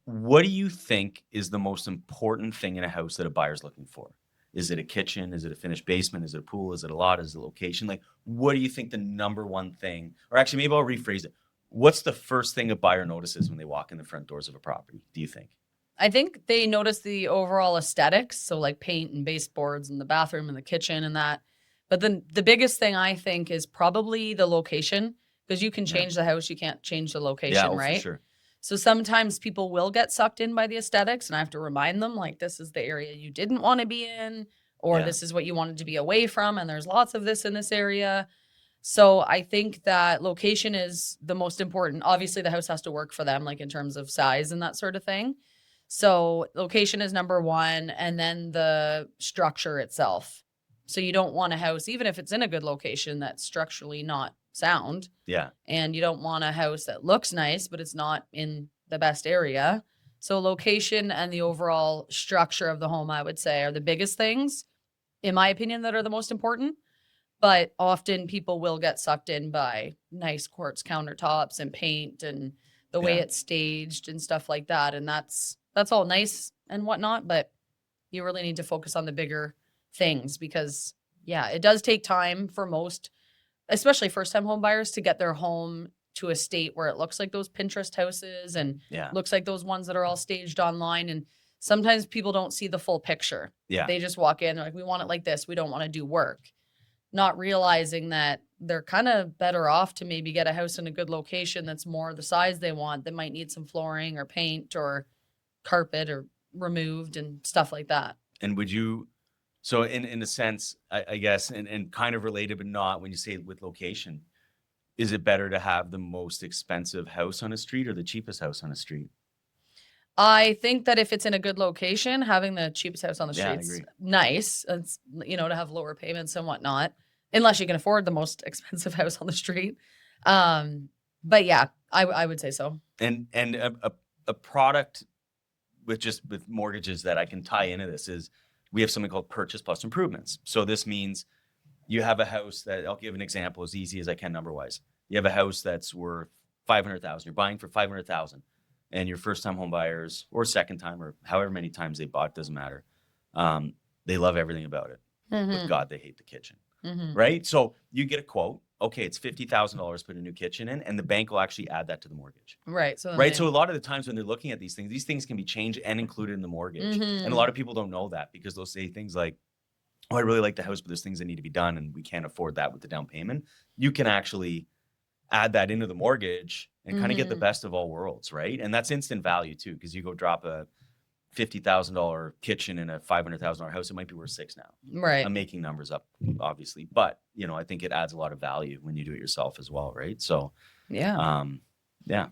What do you think is the most important thing in a house that a buyer's looking for? Is it a kitchen? Is it a finished basement? Is it a pool? Is it a lot? Is it a location? Like, what do you think the number one thing, or actually, maybe I'll rephrase it. What's the first thing a buyer notices when they walk in the front doors of a property, do you think? I think they notice the overall aesthetics, so like paint and baseboards and the bathroom and the kitchen and that. But then the biggest thing I think is probably the location, because you can Yeah. change the house, you can't change the Yeah. location, Oh, for right? sure. So sometimes people will get sucked in by the aesthetics, and I have to remind them, like, this is the area you didn't want to be in, or Yeah. this is what you wanted to be away from, and there's lots of this in this area. So I think that location is the most important. Obviously, the house has to work for them, like in terms of size and that sort of thing. So location is number one, and then the structure itself. So you don't want a house, even if it's in a good location, that's structurally not sound. Yeah. And you don't want a house that looks nice, but it's not in the best area. So location and the overall structure of the home, I would say, are the biggest things, in my opinion, that are the most important. But often people will get sucked in by nice quartz countertops and paint and the way Yeah. it's staged and stuff like that. And that's all nice and whatnot, but you really need to focus on the bigger things because yeah, it does take time for most, especially first time home buyers, to get their home to a state where it looks like those Pinterest houses and Yeah. looks like those ones that are all staged online. And sometimes people don't see the full picture. Yeah. They just walk in, they're like, we want it like this. We don't want to do work, not realizing that they're kind of better off to maybe get a house in a good location that's more the size they want, that might need some flooring or paint or carpet or removed and stuff like that. And would you, so in a sense, I guess, and kind of related, but not when you say with location, is it better to have the most expensive house on a street or the cheapest house on a street? I think that if it's in a good location, having the cheapest house on the Yeah, I street's agree. nice. It's, to have lower payments and whatnot, unless you can afford the most expensive house on the street. But yeah, I would say so. And a product with mortgages that I can tie into this is we have something called purchase plus improvements. So this means you have a house that, I'll give an example as easy as I can number wise. You have a house that's worth 500,000. You're buying for 500,000, and your first time home buyers or second time or however many times they bought, doesn't matter. They love everything about it, but God, they hate the kitchen. Right? So you get a quote. Okay, it's $50,000 to put a new kitchen in, and the bank will actually add that to the mortgage. Right. So Right. So a lot of the times when they're looking at these things can be changed and included in the mortgage. And a lot of people don't know that because they'll say things like, oh, I really like the house, but there's things that need to be done and we can't afford that with the down payment. You can actually add that into the mortgage and kind of get the best of all worlds, right? And that's instant value too, because you go drop a $50,000 kitchen in a $500,000 house, it might be worth $6 now. right. I'm making numbers up, obviously, but I think it adds a lot of value when you do it yourself as well, right? So, Yeah. yeah.